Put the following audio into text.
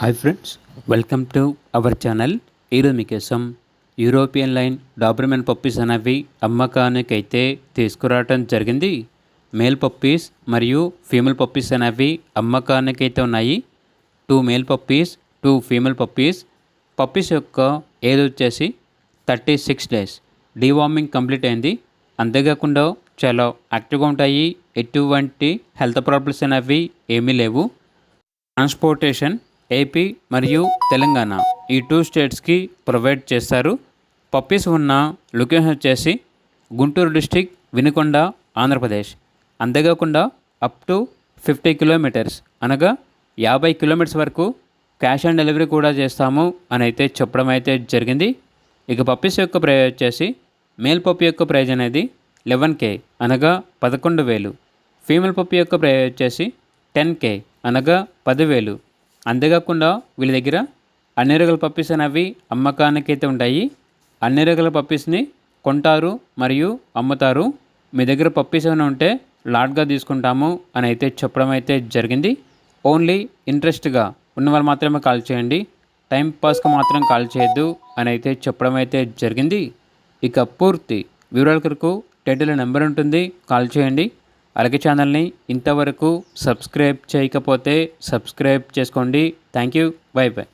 Hi friends, welcome to our channel. ఈరోజు మీకోసం European line Doberman puppies అనేవి అమ్మకానికైతే తీసుకురావటం జరిగింది. మేల్ పప్పీస్ మరియు ఫీమేల్ పప్పీస్ అనేవి అమ్మకానికైతే ఉన్నాయి. 2 male puppies, 2 female puppies. Puppies యొక్క ఏజ్ వచ్చేసి 36 డేస్. డీవార్మింగ్ కంప్లీట్ అయింది. అంతేకాకుండా చాలా యాక్టివ్గా ఉంటాయి. ఎటువంటి హెల్త్ ప్రాబ్లమ్స్ అనేవి ఏమీ లేవు. ట్రాన్స్పోర్టేషన్ ఏపీ మరియు తెలంగాణ ఈ 2 స్టేట్స్కి ప్రొవైడ్ చేస్తారు. పప్పీస్ ఉన్న లొకేషన్ వచ్చేసి గుంటూరు డిస్టిక్, వినుకొండ, ఆంధ్రప్రదేశ్. అంతేకాకుండా అప్ టు 50 కిలోమీటర్స్ అనగా 50 కిలోమీటర్స్ వరకు క్యాష్ ఆన్ డెలివరీ కూడా చేస్తాము అని అయితే చెప్పడం అయితే జరిగింది. ఇక పప్పీస్ యొక్క ప్రైజ్ వచ్చేసి మేల్ పప్పీ యొక్క ప్రైజ్ అనేది 11K అనగా 11,000. ఫీమేల్ పప్పీ యొక్క ప్రైజ్ వచ్చేసి 10K అనగా 10,000. అంతేకాకుండా వీళ్ళ దగ్గర అన్ని రకాల పప్పీస్ అనేవి అమ్మకానికి అయితే ఉంటాయి. అన్ని రకాల పప్పీస్ని కొంటారు మరియు అమ్ముతారు. మీ దగ్గర పప్పీస్ ఏమైనా ఉంటే లాట్గా తీసుకుంటాము అని అయితే చెప్పడం అయితే జరిగింది. ఓన్లీ ఇంట్రెస్ట్గా ఉన్న వాళ్ళు మాత్రమే కాల్ చేయండి, టైం పాస్కి మాత్రం కాల్ చేయొద్దు అని అయితే చెప్పడం అయితే జరిగింది. ఇక పూర్తి వివరాల కొరకు టైటిల్ నెంబర్ ఉంటుంది, కాల్ చేయండి. అలాగే ఛానల్ని ఇంతవరకు సబ్స్క్రైబ్ చేయకపోతే సబ్స్క్రైబ్ చేసుకోండి. Thank you. By by.